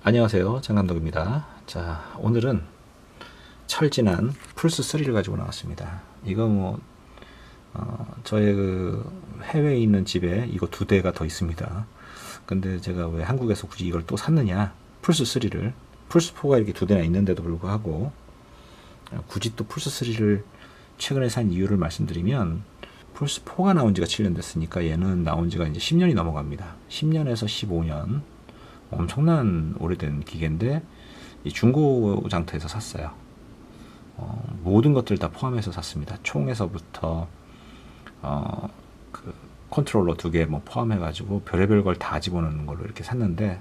안녕하세요, 장감독입니다. 자, 오늘은 철진한 플스3를 가지고 나왔습니다. 이거 저의 해외에 있는 집에 이거 2대가 더 있습니다. 근데 제가 왜 한국에서 굳이 이걸 또 샀느냐, 플스3를. 플스4가 이렇게 2대나 있는데도 불구하고 굳이 또 플스3를 최근에 산 이유를 말씀드리면, 플스4가 나온 지가 7년 됐으니까 얘는 나온 지가 이제 10년이 넘어갑니다. 10년에서 15년. 엄청난 오래된 기계인데 이 중고 장터에서 샀어요. 모든 것들 다 포함해서 샀습니다. 총에서부터 그 컨트롤러 2개 뭐 포함해가지고 별의별 걸 다 집어넣는 걸로 이렇게 샀는데,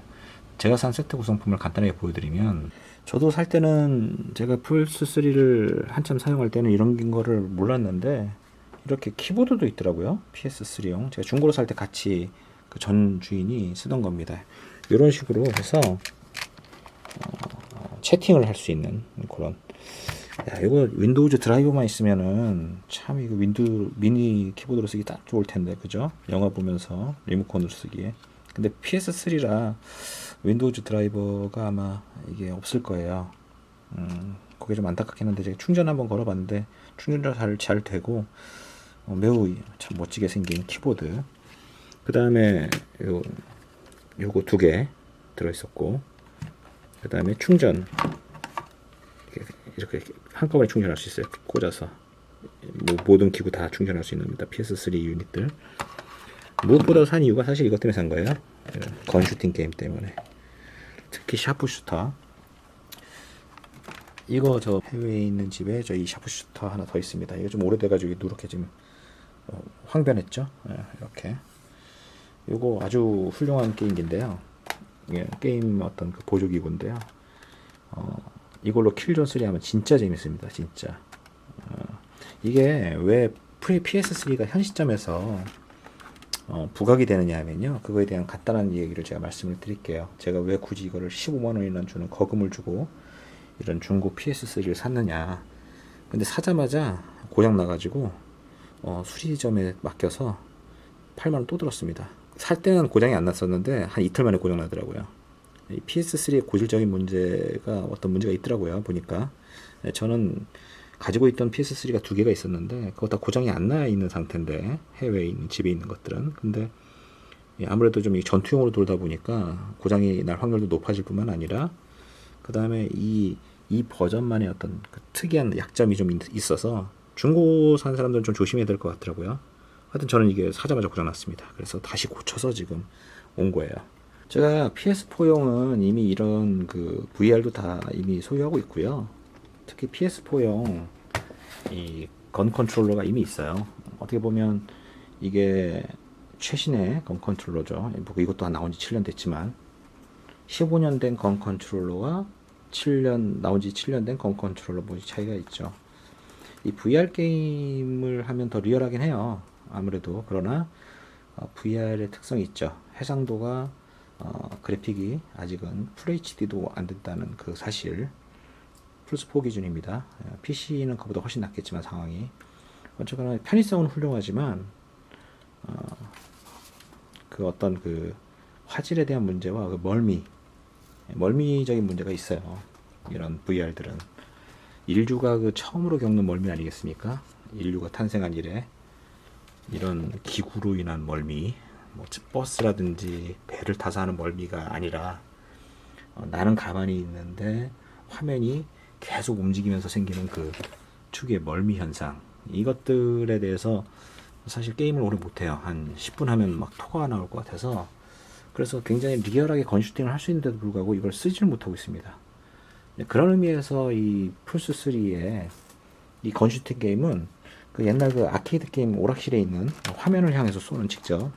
제가 산 세트 구성품을 간단하게 보여드리면, 저도 살 때는 제가 플스3를 한참 사용할 때는 이런 거를 몰랐는데 이렇게 키보드도 있더라고요. PS3용. 제가 중고로 살 때 같이 그 전 주인이 쓰던 겁니다. 이런 식으로 해서 채팅을 할 수 있는 그런. 야, 이거 윈도우즈 드라이버만 있으면은 참 이거 미니 키보드로 쓰기 딱 좋을 텐데, 그죠? 영화 보면서 리모컨으로 쓰기에. 근데 PS3라 윈도우즈 드라이버가 아마 이게 없을 거예요. 그게 좀 안타깝긴 한데, 제가 충전 한번 걸어봤는데 충전도 잘 되고, 매우 참 멋지게 생긴 키보드. 그 다음에 요거 2개 들어있었고, 그 다음에 충전, 이렇게 한꺼번에 충전할 수 있어요. 꽂아서 뭐 모든 기구 다 충전할 수 있는 겁니다. PS3 유닛들. 무엇보다 산 이유가 사실 이것 때문에 산 거예요. 건슈팅 게임 때문에. 특히 샤프슈터. 이거 저 해외에 있는 집에 저희 샤프슈터 하나 더 있습니다. 이거 좀 오래돼가지고 누렇게 지금 황변했죠. 이렇게. 요거 아주 훌륭한 게임기인데요. 게임 어떤 그 보조기구인데요. 이걸로 킬존 3 하면 진짜 재밌습니다. 진짜. 이게 왜 PS3가 현 시점에서 부각이 되느냐 하면요, 그거에 대한 간단한 얘기를 제가 말씀을 드릴게요. 제가 왜 굳이 이거를 15만원이나 주는 거금을 주고 이런 중고 PS3를 샀느냐. 근데 사자마자 고장 나가지고 수리점에 맡겨서 8만원 또 들었습니다. 살 때는 고장이 안 났었는데 한 이틀 만에 고장 나더라고요. 이 PS3의 고질적인 문제가 어떤 문제가 있더라고요. 보니까 저는 가지고 있던 PS3가 2개가 있었는데 그거 다 고장이 안 나 있는 상태인데, 해외에 있는 집에 있는 것들은. 근데 아무래도 좀 전투용으로 돌다 보니까 고장이 날 확률도 높아질 뿐만 아니라, 그 다음에 이 버전만의 어떤 그 특이한 약점이 좀 있어서 중고 산 사람들은 좀 조심해야 될 것 같더라고요. 하여튼 저는 이게 사자마자 고장났습니다. 그래서 다시 고쳐서 지금 온 거예요. 제가 PS4용은 이미 이런 그 VR도 다 이미 소유하고 있고요. 특히 PS4용 이 건 컨트롤러가 이미 있어요. 어떻게 보면 이게 최신의 건 컨트롤러죠. 이것도 나온 지 7년 됐지만 15년 된 건 컨트롤러와 나온 지 7년 된 건 컨트롤러 뭐 차이가 있죠. 이 VR 게임을 하면 더 리얼하긴 해요. 아무래도. 그러나 VR의 특성이 있죠. 해상도가 그래픽이 아직은 FHD도 안 된다는 그 사실. 플스4 기준입니다. PC는 그보다 훨씬 낫겠지만 상황이. 어쨌거나 편의성은 훌륭하지만 그 어떤 그 화질에 대한 문제와 그 멀미적인 문제가 있어요. 이런 VR들은 인류가 그 처음으로 겪는 멀미 아니겠습니까? 인류가 탄생한 이래 이런 기구로 인한 멀미, 뭐 버스라든지 배를 타서 하는 멀미가 아니라 나는 가만히 있는데 화면이 계속 움직이면서 생기는 그 특유의 멀미 현상, 이것들에 대해서 사실 게임을 오래 못해요. 한 10분 하면 막 토가 나올 것 같아서. 그래서 굉장히 리얼하게 건슈팅을 할 수 있는데도 불구하고 이걸 쓰지를 못하고 있습니다. 그런 의미에서 이 플스3의 이 건슈팅 게임은 그 옛날 그 아케이드 게임 오락실에 있는 화면을 향해서 쏘는, 직접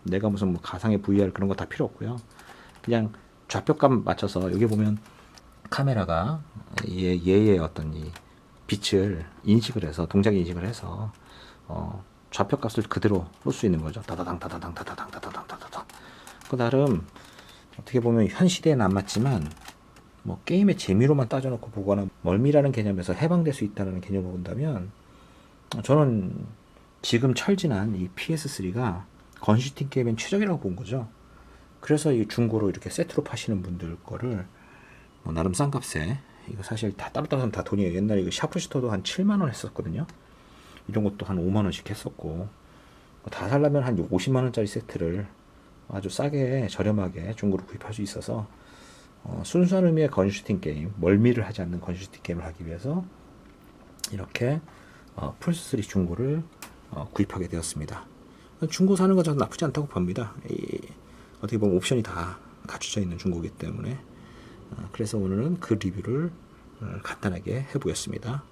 내가 무슨 뭐 가상의 VR 그런 거 다 필요 없고요. 그냥 좌표값 맞춰서, 여기 보면 카메라가 얘의 어떤 이 빛을 인식을 해서, 동작 인식을 해서 좌표값을 그대로 쏠 수 있는 거죠. 다다당 다다당 다다당 다다당 다다당. 그 나름 어떻게 보면 현 시대에는 안 맞지만 뭐 게임의 재미로만 따져놓고 보거나 멀미라는 개념에서 해방될 수 있다는 개념으로 본다면, 저는 지금 철진한 이 PS3가 건슈팅 게임엔 최적이라고 본 거죠. 그래서 이 중고로 이렇게 세트로 파시는 분들 거를 뭐 나름 싼 값에, 이거 사실 다 따로따로 사면 다 돈이에요. 옛날에 이거 샤프슈터도 한 7만 원 했었거든요. 이런 것도 한 5만 원씩 했었고, 다 살려면 한 50만 원짜리 세트를 아주 싸게 저렴하게 중고로 구입할 수 있어서 순수한 의미의 건슈팅 게임, 멀미를 하지 않는 건슈팅 게임을 하기 위해서 이렇게 플스3 중고를 구입하게 되었습니다. 중고 사는 거 저는 나쁘지 않다고 봅니다. 어떻게 보면 옵션이 다 갖춰져 있는 중고이기 때문에. 그래서 오늘은 그 리뷰를 간단하게 해보겠습니다.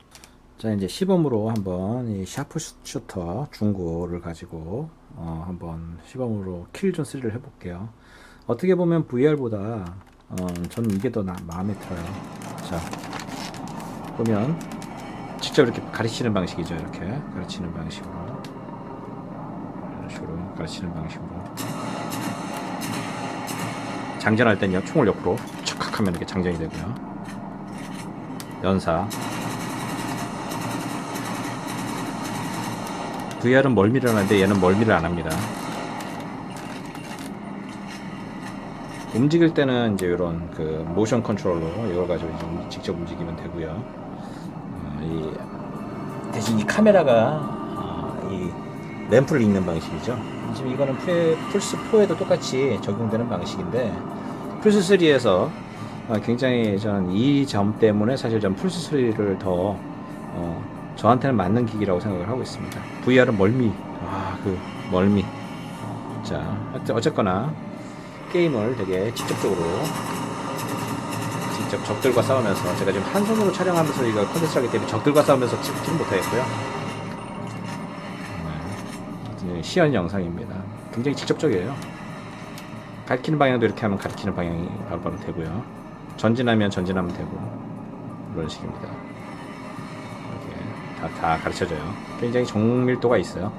자, 이제 시범으로 한번 이 샤프슈터 중고를 가지고 한번 시범으로 킬존 3를 해볼게요. 어떻게 보면 VR보다 저는 이게 더 마음에 들어요. 자, 보면 직접 이렇게 가르치는 방식이죠. 이렇게 가르치는 방식으로, 이런 식으로 가르치는 방식으로. 장전할 때는 총을 옆으로 척 하면 이렇게 장전이 되고요. 연사. VR은 멀미를 하는데 얘는 멀미를 안 합니다. 움직일 때는 이제 이런 그 모션 컨트롤러 이걸 가지고 이제 직접 움직이면 되고요. 대신 이 카메라가 이 램프를 읽는 방식이죠. 지금 이거는 플스4에도 똑같이 적용되는 방식인데, 플스3에서 굉장히 저는 이 점 때문에 사실 전 플스3를 더 저한테는 맞는 기기라고 생각을 하고 있습니다. VR은 멀미, 그 멀미. 자, 어쨌거나 게임을 되게 직접 적들과 싸우면서, 제가 지금 한 손으로 촬영하면서 이거 컨텐츠 하기 때문에 적들과 싸우면서 찍지는 못하겠고요. 시연 영상입니다. 굉장히 직접적이에요. 가리키는 방향도 이렇게 하면 가리키는 방향이 바로바로 되고요. 전진하면 전진하면 되고, 이런 식입니다. 이렇게 다 가르쳐져요. 굉장히 정밀도가 있어요.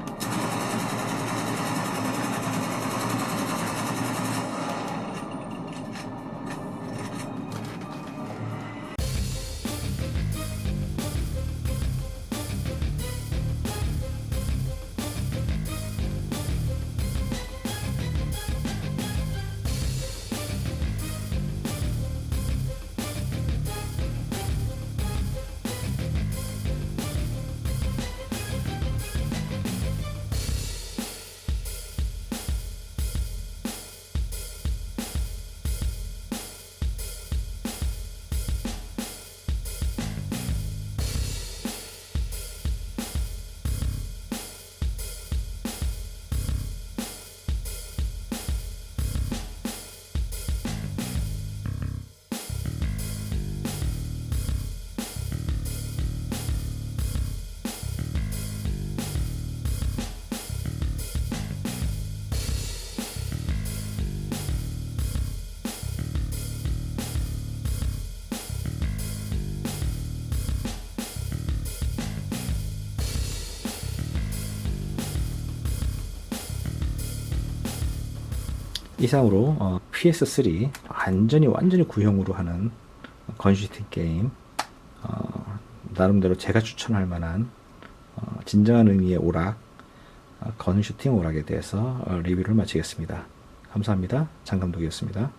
이상으로 PS3 완전히 구형으로 하는 건슈팅 게임, 나름대로 제가 추천할 만한 진정한 의미의 오락, 건슈팅 오락에 대해서 리뷰를 마치겠습니다. 감사합니다. 장감독이었습니다.